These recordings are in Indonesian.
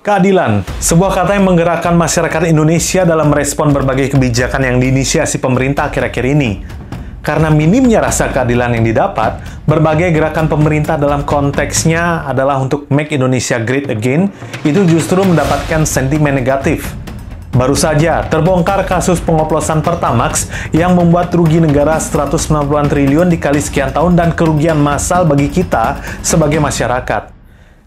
Keadilan, sebuah kata yang menggerakkan masyarakat Indonesia dalam merespon berbagai kebijakan yang diinisiasi pemerintah akhir-akhir ini. Karena minimnya rasa keadilan yang didapat, berbagai gerakan pemerintah dalam konteksnya adalah untuk make Indonesia great again, itu justru mendapatkan sentimen negatif. Baru saja terbongkar kasus pengoplosan Pertamax yang membuat rugi negara 190-an triliun dikali sekian tahun dan kerugian massal bagi kita sebagai masyarakat.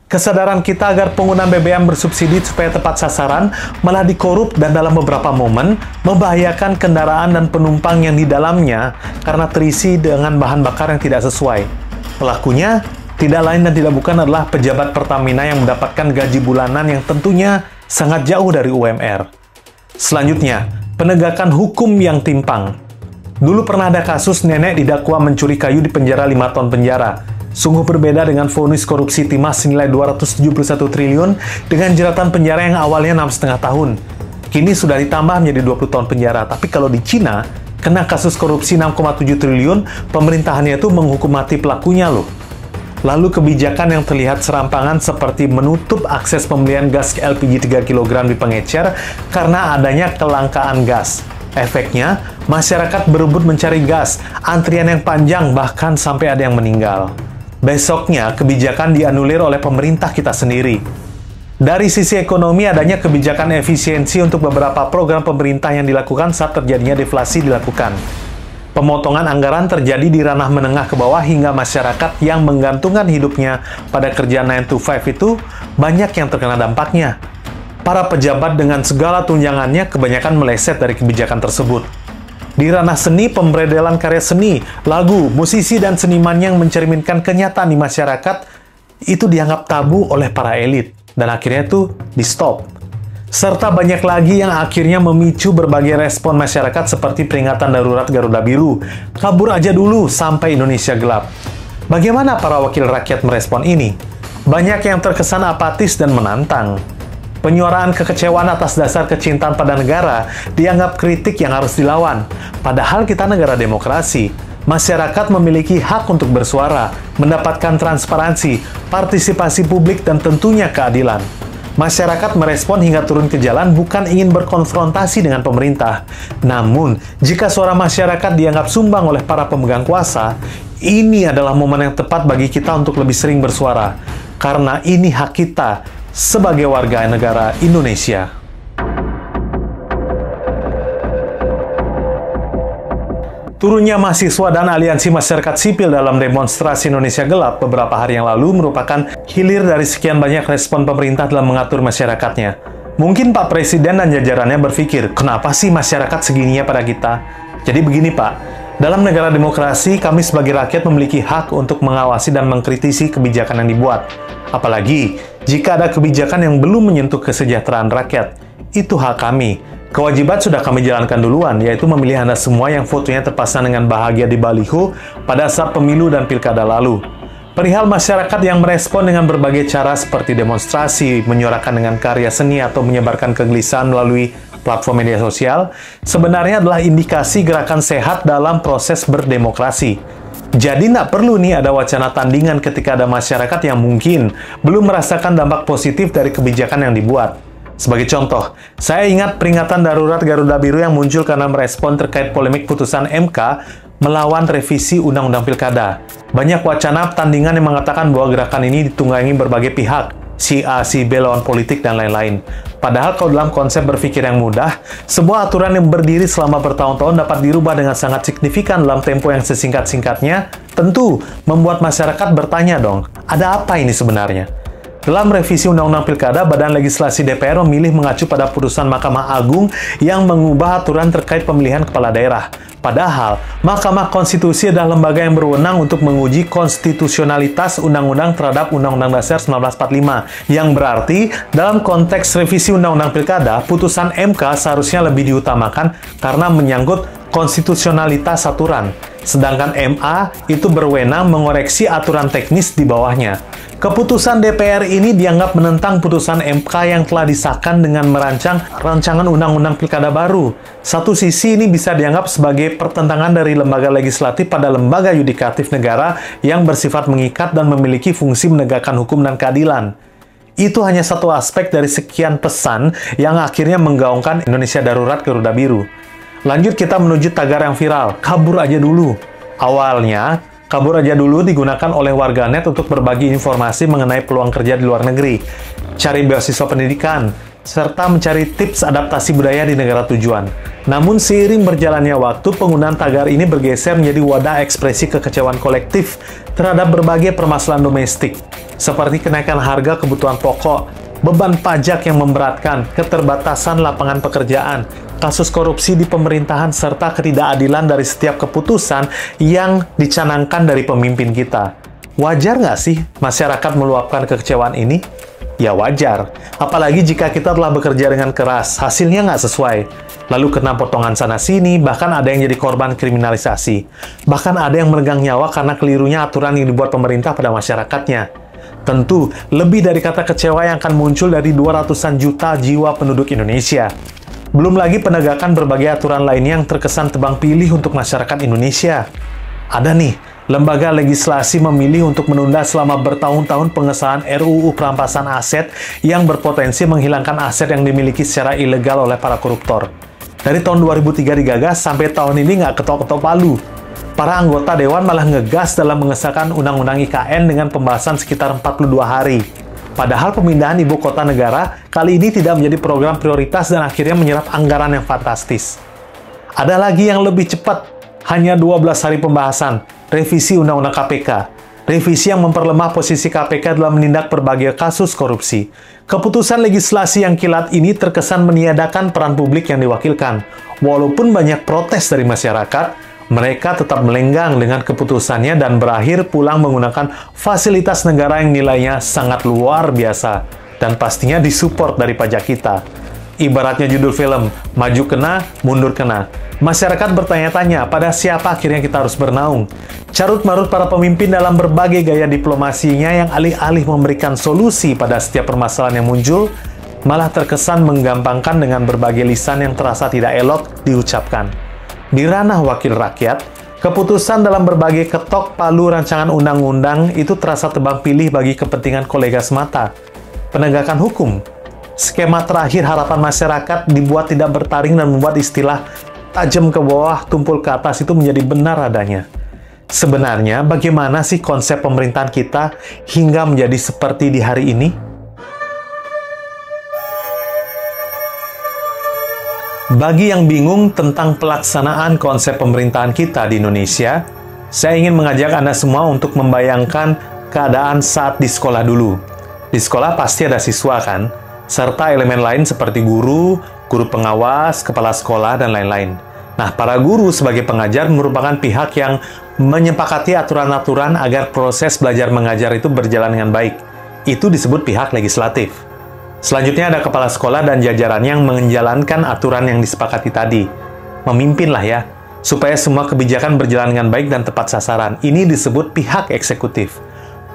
Kesadaran kita agar penggunaan BBM bersubsidi supaya tepat sasaran malah dikorup dan dalam beberapa momen membahayakan kendaraan dan penumpang yang di dalamnya karena terisi dengan bahan bakar yang tidak sesuai. Pelakunya tidak lain dan tidak bukan adalah pejabat Pertamina yang mendapatkan gaji bulanan yang tentunya sangat jauh dari UMR. Selanjutnya, penegakan hukum yang timpang. Dulu pernah ada kasus nenek didakwa mencuri kayu di penjara 5 tahun penjara. Sungguh berbeda dengan vonis korupsi timah senilai 271 triliun dengan jeratan penjara yang awalnya 6,5 tahun. Kini sudah ditambah menjadi 20 tahun penjara. Tapi kalau di Cina, kena kasus korupsi 6,7 triliun, pemerintahannya itu menghukum mati pelakunya loh. Lalu kebijakan yang terlihat serampangan seperti menutup akses pembelian gas LPG 3 kg di pengecer karena adanya kelangkaan gas. Efeknya, masyarakat berebut mencari gas, antrian yang panjang bahkan sampai ada yang meninggal. Besoknya, kebijakan dianulir oleh pemerintah kita sendiri. Dari sisi ekonomi, adanya kebijakan efisiensi untuk beberapa program pemerintah yang dilakukan saat terjadinya deflasi dilakukan. Pemotongan anggaran terjadi di ranah menengah ke bawah hingga masyarakat yang menggantungkan hidupnya pada kerja 9 to 5 itu banyak yang terkena dampaknya. Para pejabat dengan segala tunjangannya kebanyakan meleset dari kebijakan tersebut. Di ranah seni, pemberedelan karya seni, lagu, musisi, dan seniman yang mencerminkan kenyataan di masyarakat itu dianggap tabu oleh para elit, dan akhirnya itu di-stop. Serta banyak lagi yang akhirnya memicu berbagai respon masyarakat seperti peringatan darurat Garuda Biru, kabur aja dulu sampai Indonesia gelap. Bagaimana para wakil rakyat merespon ini? Banyak yang terkesan apatis dan menantang. Penyuaraan kekecewaan atas dasar kecintaan pada negara dianggap kritik yang harus dilawan. Padahal kita negara demokrasi. Masyarakat memiliki hak untuk bersuara, mendapatkan transparansi, partisipasi publik, dan tentunya keadilan. Masyarakat merespon hingga turun ke jalan bukan ingin berkonfrontasi dengan pemerintah. Namun, jika suara masyarakat dianggap sumbang oleh para pemegang kuasa, ini adalah momen yang tepat bagi kita untuk lebih sering bersuara. Karena ini hak kita sebagai warga negara Indonesia. Turunnya mahasiswa dan aliansi masyarakat sipil dalam demonstrasi Indonesia Gelap beberapa hari yang lalu merupakan hilir dari sekian banyak respon pemerintah dalam mengatur masyarakatnya. Mungkin Pak Presiden dan jajarannya berpikir, kenapa sih masyarakat segininya pada kita? Jadi begini Pak, dalam negara demokrasi, kami sebagai rakyat memiliki hak untuk mengawasi dan mengkritisi kebijakan yang dibuat. Apalagi, jika ada kebijakan yang belum menyentuh kesejahteraan rakyat, itu hak kami. Kewajiban sudah kami jalankan duluan, yaitu memilih Anda semua yang fotonya terpasang dengan bahagia di baliho pada saat pemilu dan pilkada lalu. Perihal masyarakat yang merespon dengan berbagai cara seperti demonstrasi, menyuarakan dengan karya seni, atau menyebarkan kegelisahan melalui platform media sosial, sebenarnya adalah indikasi gerakan sehat dalam proses berdemokrasi. Jadi nggak perlu nih ada wacana tandingan ketika ada masyarakat yang mungkin belum merasakan dampak positif dari kebijakan yang dibuat. Sebagai contoh, saya ingat peringatan darurat Garuda Biru yang muncul karena merespon terkait polemik putusan MK melawan revisi Undang-Undang Pilkada. Banyak wacana tandingan yang mengatakan bahwa gerakan ini ditunggangi berbagai pihak, si A, si B, lawan politik, dan lain-lain. Padahal kalau dalam konsep berpikir yang mudah, sebuah aturan yang berdiri selama bertahun-tahun dapat dirubah dengan sangat signifikan dalam tempo yang sesingkat-singkatnya, tentu membuat masyarakat bertanya dong, ada apa ini sebenarnya? Dalam revisi Undang-Undang Pilkada, Badan Legislasi DPR memilih mengacu pada putusan Mahkamah Agung yang mengubah aturan terkait pemilihan kepala daerah. Padahal, Mahkamah Konstitusi adalah lembaga yang berwenang untuk menguji konstitusionalitas undang-undang terhadap Undang-Undang Dasar 1945. Yang berarti, dalam konteks revisi Undang-Undang Pilkada, putusan MK seharusnya lebih diutamakan karena menyangkut konstitusionalitas aturan. Sedangkan MA itu berwenang mengoreksi aturan teknis di bawahnya. Keputusan DPR ini dianggap menentang putusan MK yang telah disahkan dengan merancang rancangan undang-undang pilkada baru. Satu sisi ini bisa dianggap sebagai pertentangan dari lembaga legislatif pada lembaga yudikatif negara yang bersifat mengikat dan memiliki fungsi menegakkan hukum dan keadilan. Itu hanya satu aspek dari sekian pesan yang akhirnya menggaungkan Indonesia Darurat Garuda Biru. Lanjut kita menuju tagar yang viral, kabur aja dulu. Awalnya, kabur aja dulu digunakan oleh warganet untuk berbagi informasi mengenai peluang kerja di luar negeri, cari beasiswa pendidikan, serta mencari tips adaptasi budaya di negara tujuan. Namun seiring berjalannya waktu, penggunaan tagar ini bergeser menjadi wadah ekspresi kekecewaan kolektif terhadap berbagai permasalahan domestik, seperti kenaikan harga kebutuhan pokok, beban pajak yang memberatkan, keterbatasan lapangan pekerjaan, kasus korupsi di pemerintahan, serta ketidakadilan dari setiap keputusan yang dicanangkan dari pemimpin kita. Wajar nggak sih masyarakat meluapkan kekecewaan ini? Ya wajar, apalagi jika kita telah bekerja dengan keras, hasilnya nggak sesuai. Lalu kena potongan sana-sini, bahkan ada yang jadi korban kriminalisasi. Bahkan ada yang meregang nyawa karena kelirunya aturan yang dibuat pemerintah pada masyarakatnya. Tentu, lebih dari kata kecewa yang akan muncul dari 200-an juta jiwa penduduk Indonesia. Belum lagi penegakan berbagai aturan lainnya yang terkesan tebang pilih untuk masyarakat Indonesia. Ada nih, lembaga legislasi memilih untuk menunda selama bertahun-tahun pengesahan RUU perampasan aset yang berpotensi menghilangkan aset yang dimiliki secara ilegal oleh para koruptor. Dari tahun 2003 digagas, sampai tahun ini nggak ketok-ketok palu. Para anggota Dewan malah ngegas dalam mengesahkan Undang-Undang IKN dengan pembahasan sekitar 42 hari. Padahal pemindahan ibu kota negara kali ini tidak menjadi program prioritas dan akhirnya menyerap anggaran yang fantastis. Ada lagi yang lebih cepat, hanya 12 hari pembahasan, revisi Undang-Undang KPK. Revisi yang memperlemah posisi KPK dalam menindak berbagai kasus korupsi. Keputusan legislasi yang kilat ini terkesan meniadakan peran publik yang diwakilkan. Walaupun banyak protes dari masyarakat, mereka tetap melenggang dengan keputusannya dan berakhir pulang menggunakan fasilitas negara yang nilainya sangat luar biasa dan pastinya disupport dari pajak kita. Ibaratnya judul film, maju kena, mundur kena. Masyarakat bertanya-tanya, pada siapa akhirnya kita harus bernaung? Carut-marut para pemimpin dalam berbagai gaya diplomasinya yang alih-alih memberikan solusi pada setiap permasalahan yang muncul, malah terkesan menggampangkan dengan berbagai lisan yang terasa tidak elok diucapkan. Di ranah wakil rakyat, keputusan dalam berbagai ketok palu rancangan undang-undang itu terasa tebang pilih bagi kepentingan kolega semata. Penegakan hukum, skema terakhir harapan masyarakat dibuat tidak bertaring dan membuat istilah tajam ke bawah, tumpul ke atas itu menjadi benar adanya. Sebenarnya, bagaimana sih konsep pemerintahan kita hingga menjadi seperti di hari ini? Bagi yang bingung tentang pelaksanaan konsep pemerintahan kita di Indonesia, saya ingin mengajak Anda semua untuk membayangkan keadaan saat di sekolah dulu. Di sekolah pasti ada siswa kan? Serta elemen lain seperti guru, guru pengawas, kepala sekolah, dan lain-lain. Nah, para guru sebagai pengajar merupakan pihak yang menyepakati aturan-aturan agar proses belajar mengajar itu berjalan dengan baik. Itu disebut pihak legislatif. Selanjutnya ada kepala sekolah dan jajaran yang menjalankan aturan yang disepakati tadi. Memimpinlah ya, supaya semua kebijakan berjalan dengan baik dan tepat sasaran. Ini disebut pihak eksekutif.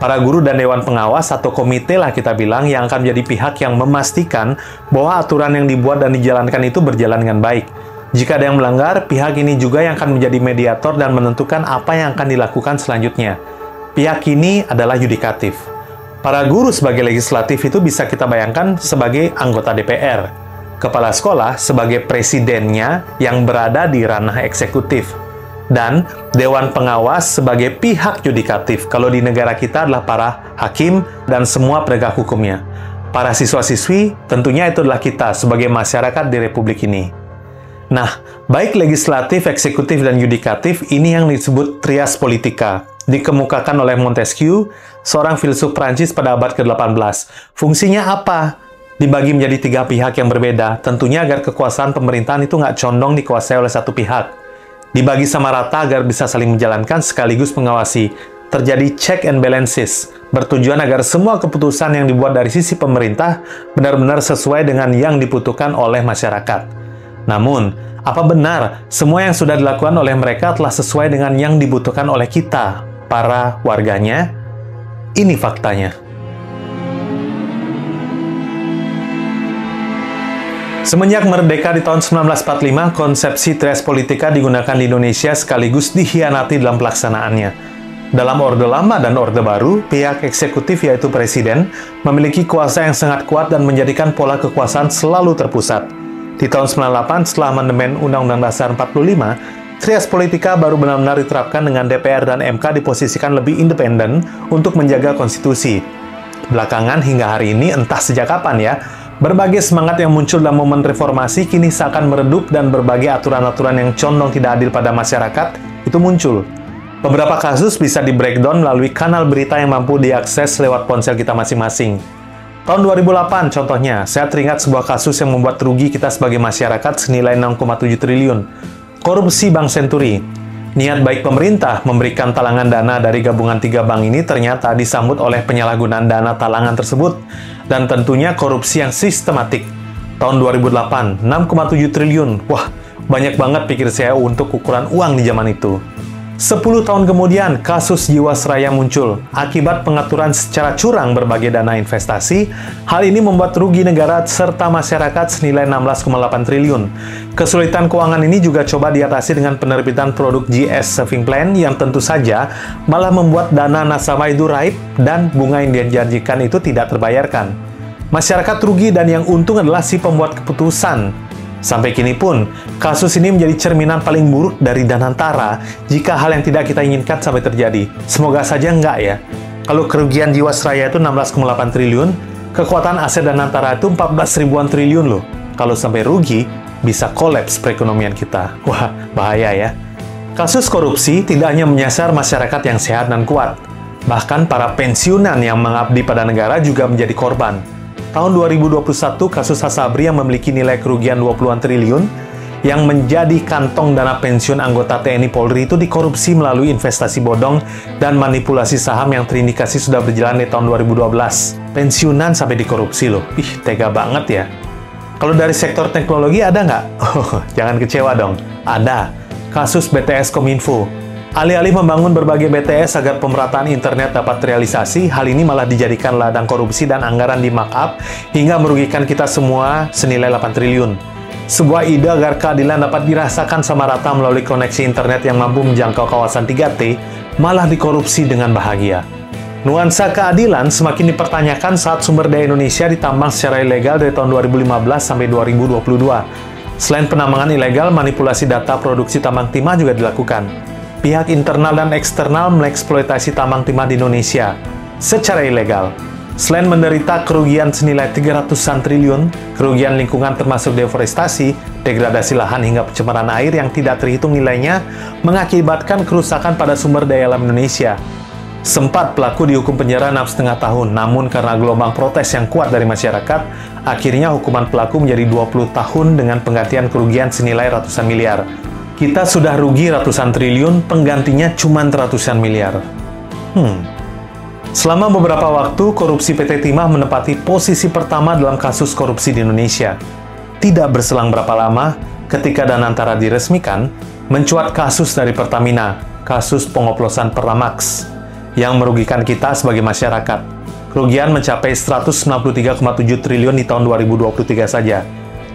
Para guru dan dewan pengawas atau komite lah kita bilang yang akan menjadi pihak yang memastikan bahwa aturan yang dibuat dan dijalankan itu berjalan dengan baik. Jika ada yang melanggar, pihak ini juga yang akan menjadi mediator dan menentukan apa yang akan dilakukan selanjutnya. Pihak ini adalah yudikatif. Para guru sebagai legislatif itu bisa kita bayangkan sebagai anggota DPR. Kepala sekolah sebagai presidennya yang berada di ranah eksekutif. Dan dewan pengawas sebagai pihak yudikatif. Kalau di negara kita adalah para hakim dan semua penegak hukumnya. Para siswa-siswi tentunya itu adalah kita sebagai masyarakat di Republik ini. Nah, baik legislatif, eksekutif, dan yudikatif ini yang disebut trias politika. Dikemukakan oleh Montesquieu, seorang filsuf Prancis pada abad ke-18. Fungsinya apa? Dibagi menjadi 3 pihak yang berbeda, tentunya agar kekuasaan pemerintahan itu nggak condong dikuasai oleh satu pihak. Dibagi sama rata agar bisa saling menjalankan sekaligus mengawasi. Terjadi check and balances, bertujuan agar semua keputusan yang dibuat dari sisi pemerintah benar-benar sesuai dengan yang dibutuhkan oleh masyarakat. Namun, apa benar semua yang sudah dilakukan oleh mereka telah sesuai dengan yang dibutuhkan oleh kita, para warganya? Ini faktanya. Semenjak merdeka di tahun 1945, konsepsi trias politika digunakan di Indonesia sekaligus dikhianati dalam pelaksanaannya. Dalam Orde Lama dan Orde Baru, pihak eksekutif yaitu Presiden memiliki kuasa yang sangat kuat dan menjadikan pola kekuasaan selalu terpusat. Di tahun 98, setelah amandemen Undang-Undang Dasar 45, trias politika baru benar-benar diterapkan dengan DPR dan MK diposisikan lebih independen untuk menjaga konstitusi. Belakangan hingga hari ini, entah sejak kapan ya, berbagai semangat yang muncul dalam momen reformasi kini seakan meredup dan berbagai aturan-aturan yang condong tidak adil pada masyarakat itu muncul. Beberapa kasus bisa di-breakdown melalui kanal berita yang mampu diakses lewat ponsel kita masing-masing. Tahun 2008 contohnya, saya teringat sebuah kasus yang membuat rugi kita sebagai masyarakat senilai 6,7 triliun. Korupsi Bank Senturi. Niat baik pemerintah memberikan talangan dana dari gabungan 3 bank ini ternyata disambut oleh penyalahgunaan dana talangan tersebut. Dan tentunya korupsi yang sistematik. Tahun 2008, 6,7 triliun. Wah, banyak banget pikir saya untuk ukuran uang di zaman itu. 10 tahun kemudian, kasus Jiwasraya muncul. Akibat pengaturan secara curang berbagai dana investasi, hal ini membuat rugi negara serta masyarakat senilai 16,8 triliun. Kesulitan keuangan ini juga coba diatasi dengan penerbitan produk GS Saving Plan yang tentu saja malah membuat dana nasabah itu raib dan bunga yang dijanjikan itu tidak terbayarkan. Masyarakat rugi dan yang untung adalah si pembuat keputusan. Sampai kini pun, kasus ini menjadi cerminan paling buruk dari Danantara jika hal yang tidak kita inginkan sampai terjadi. Semoga saja enggak ya. Kalau kerugian Jiwasraya itu 16,8 triliun, kekuatan aset Danantara itu 14 ribuan triliun loh. Kalau sampai rugi, bisa kolaps perekonomian kita. Wah, bahaya ya. Kasus korupsi tidak hanya menyasar masyarakat yang sehat dan kuat. Bahkan para pensiunan yang mengabdi pada negara juga menjadi korban. Tahun 2021, kasus Asabri yang memiliki nilai kerugian 20-an triliun yang menjadi kantong dana pensiun anggota TNI Polri itu dikorupsi melalui investasi bodong dan manipulasi saham yang terindikasi sudah berjalan di tahun 2012. Pensiunan sampai dikorupsi loh. Ih, tega banget ya. Kalau dari sektor teknologi ada nggak? Oh, jangan kecewa dong. Ada. Kasus BTS Kominfo. Alih-alih membangun berbagai BTS agar pemerataan internet dapat terrealisasi, hal ini malah dijadikan ladang korupsi dan anggaran di markup hingga merugikan kita semua senilai 8 triliun. Sebuah ide agar keadilan dapat dirasakan sama rata melalui koneksi internet yang mampu menjangkau kawasan 3T, malah dikorupsi dengan bahagia. Nuansa keadilan semakin dipertanyakan saat sumber daya Indonesia ditambang secara ilegal dari tahun 2015 sampai 2022. Selain penambangan ilegal, manipulasi data produksi tambang timah juga dilakukan. Pihak internal dan eksternal mengeksploitasi tambang timah di Indonesia secara ilegal. Selain menderita kerugian senilai 300-an triliun, kerugian lingkungan termasuk deforestasi, degradasi lahan hingga pencemaran air yang tidak terhitung nilainya mengakibatkan kerusakan pada sumber daya alam Indonesia. Sempat pelaku dihukum penjara 6,5 tahun, namun karena gelombang protes yang kuat dari masyarakat, akhirnya hukuman pelaku menjadi 20 tahun dengan penggantian kerugian senilai ratusan miliar. Kita sudah rugi ratusan triliun, penggantinya cuma ratusan miliar. Selama beberapa waktu, korupsi PT Timah menempati posisi pertama dalam kasus korupsi di Indonesia. Tidak berselang berapa lama, ketika Danantara diresmikan, mencuat kasus dari Pertamina, kasus pengoplosan Pertamax, yang merugikan kita sebagai masyarakat. Kerugian mencapai 193,7 triliun di tahun 2023 saja.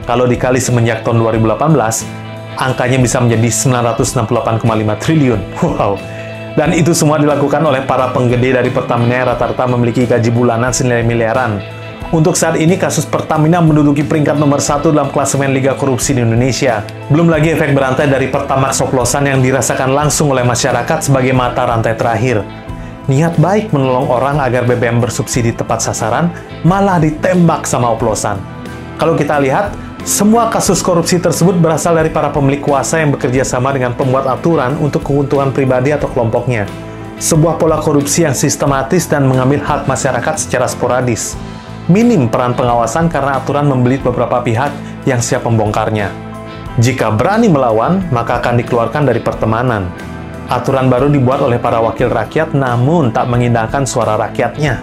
Kalau dikali semenjak tahun 2018, angkanya bisa menjadi 968,5 triliun. Wow. Dan itu semua dilakukan oleh para penggede dari Pertamina yang rata-rata memiliki gaji bulanan senilai miliaran. Untuk saat ini, kasus Pertamina menduduki peringkat nomor 1 dalam klasemen Liga Korupsi di Indonesia. Belum lagi efek berantai dari Pertamax oplosan yang dirasakan langsung oleh masyarakat sebagai mata rantai terakhir. Niat baik menolong orang agar BBM bersubsidi tepat sasaran, malah ditembak sama oplosan. Kalau kita lihat, semua kasus korupsi tersebut berasal dari para pemilik kuasa yang bekerja sama dengan pembuat aturan untuk keuntungan pribadi atau kelompoknya. Sebuah pola korupsi yang sistematis dan mengambil hak masyarakat secara sporadis. Minim peran pengawasan karena aturan membelit beberapa pihak yang siap membongkarnya. Jika berani melawan, maka akan dikeluarkan dari pertemanan. Aturan baru dibuat oleh para wakil rakyat namun tak mengindahkan suara rakyatnya.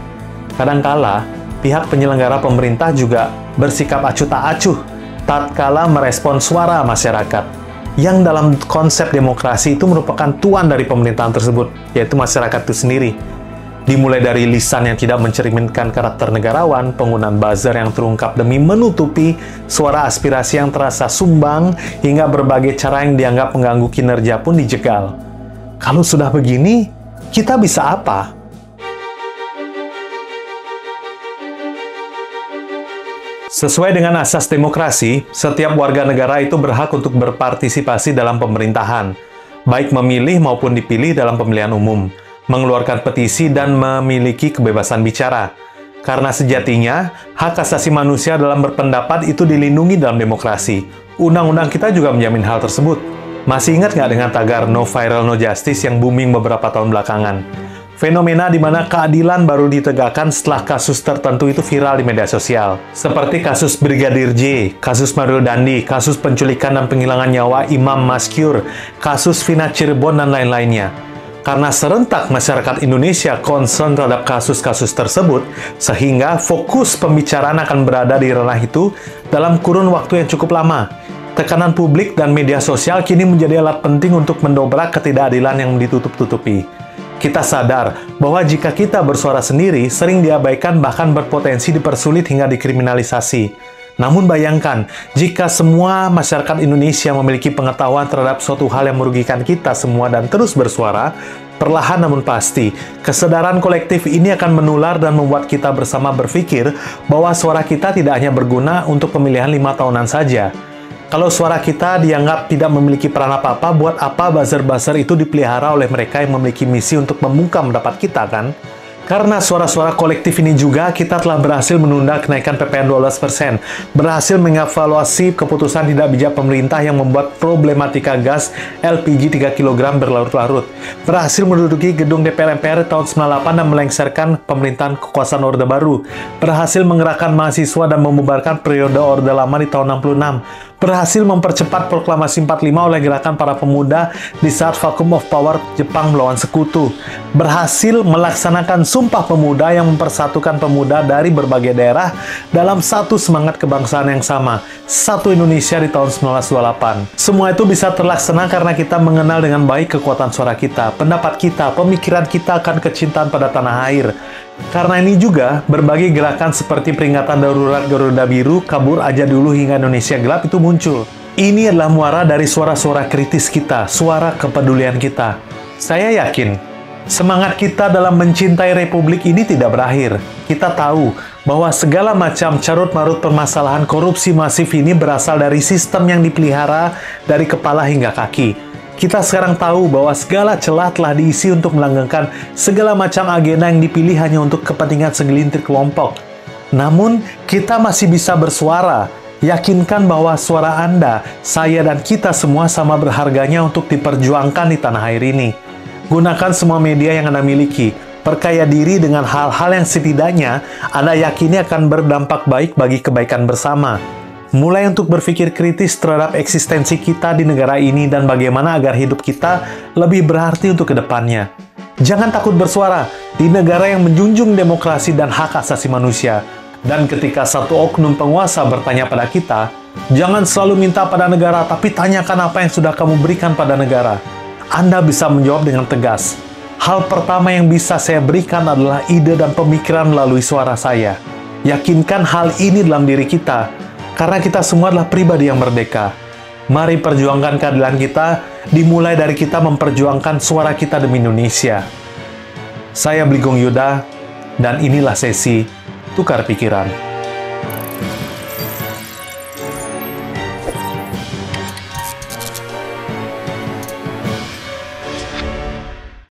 Kadangkala, pihak penyelenggara pemerintah juga bersikap acuh tak acuh tatkala merespon suara masyarakat, yang dalam konsep demokrasi itu merupakan tuan dari pemerintahan tersebut, yaitu masyarakat itu sendiri. Dimulai dari lisan yang tidak mencerminkan karakter negarawan, penggunaan buzzer yang terungkap demi menutupi suara aspirasi yang terasa sumbang, hingga berbagai cara yang dianggap mengganggu kinerja pun dijegal. Kalau sudah begini, kita bisa apa? Sesuai dengan asas demokrasi, setiap warga negara itu berhak untuk berpartisipasi dalam pemerintahan, baik memilih maupun dipilih dalam pemilihan umum, mengeluarkan petisi, dan memiliki kebebasan bicara. Karena sejatinya, hak asasi manusia dalam berpendapat itu dilindungi dalam demokrasi. Undang-undang kita juga menjamin hal tersebut. Masih ingat nggak dengan tagar No Viral No Justice yang booming beberapa tahun belakangan? Fenomena di mana keadilan baru ditegakkan setelah kasus tertentu itu viral di media sosial. Seperti kasus Brigadir J, kasus Mario Dandi, kasus penculikan dan penghilangan nyawa Imam Maskur, kasus Vina Cirebon, dan lain-lainnya. Karena serentak masyarakat Indonesia concern terhadap kasus-kasus tersebut, sehingga fokus pembicaraan akan berada di ranah itu dalam kurun waktu yang cukup lama. Tekanan publik dan media sosial kini menjadi alat penting untuk mendobrak ketidakadilan yang ditutup-tutupi. Kita sadar bahwa jika kita bersuara sendiri, sering diabaikan bahkan berpotensi dipersulit hingga dikriminalisasi. Namun bayangkan, jika semua masyarakat Indonesia memiliki pengetahuan terhadap suatu hal yang merugikan kita semua dan terus bersuara, perlahan namun pasti, kesadaran kolektif ini akan menular dan membuat kita bersama berpikir bahwa suara kita tidak hanya berguna untuk pemilihan 5 tahunan saja. Kalau suara kita dianggap tidak memiliki peran apa-apa, buat apa buzzer-buzzer itu dipelihara oleh mereka yang memiliki misi untuk membungkam pendapat kita, kan? Karena suara-suara kolektif ini juga, kita telah berhasil menunda kenaikan PPN 12%, berhasil mengevaluasi keputusan tidak bijak pemerintah yang membuat problematika gas LPG 3 kg berlarut-larut, berhasil menduduki gedung DPR MPR tahun 98 dan melengsarkan pemerintahan kekuasaan Orde Baru, berhasil menggerakkan mahasiswa dan membubarkan periode Orde Lama di tahun 66, berhasil mempercepat proklamasi 45 oleh gerakan para pemuda di saat vacuum of power Jepang melawan sekutu, berhasil melaksanakan Sumpah Pemuda yang mempersatukan pemuda dari berbagai daerah dalam satu semangat kebangsaan yang sama, satu Indonesia di tahun 1928. Semua itu bisa terlaksana karena kita mengenal dengan baik kekuatan suara kita, pendapat kita, pemikiran kita akan kecintaan pada tanah air. Karena ini juga, berbagai gerakan seperti peringatan darurat Garuda Biru, kabur aja dulu hingga Indonesia gelap itu muncul. Ini adalah muara dari suara-suara kritis kita, suara kepedulian kita. Saya yakin, semangat kita dalam mencintai Republik ini tidak berakhir. Kita tahu bahwa segala macam carut-marut permasalahan korupsi masif ini berasal dari sistem yang dipelihara dari kepala hingga kaki. Kita sekarang tahu bahwa segala celah telah diisi untuk melanggengkan segala macam agenda yang dipilih hanya untuk kepentingan segelintir kelompok. Namun, kita masih bisa bersuara. Yakinkan bahwa suara Anda, saya, dan kita semua sama berharganya untuk diperjuangkan di tanah air ini. Gunakan semua media yang Anda miliki. Perkaya diri dengan hal-hal yang setidaknya Anda yakini akan berdampak baik bagi kebaikan bersama. Mulai untuk berpikir kritis terhadap eksistensi kita di negara ini dan bagaimana agar hidup kita lebih berarti untuk kedepannya. Jangan takut bersuara di negara yang menjunjung demokrasi dan hak asasi manusia. Dan ketika satu oknum penguasa bertanya pada kita, jangan selalu minta pada negara, tapi tanyakan apa yang sudah kamu berikan pada negara. Anda bisa menjawab dengan tegas. Hal pertama yang bisa saya berikan adalah ide dan pemikiran melalui suara saya. Yakinkan hal ini dalam diri kita, karena kita semua adalah pribadi yang merdeka. Mari perjuangkan keadilan kita, dimulai dari kita memperjuangkan suara kita demi Indonesia. Saya Bligong Yuda, dan inilah sesi Tukar Pikiran.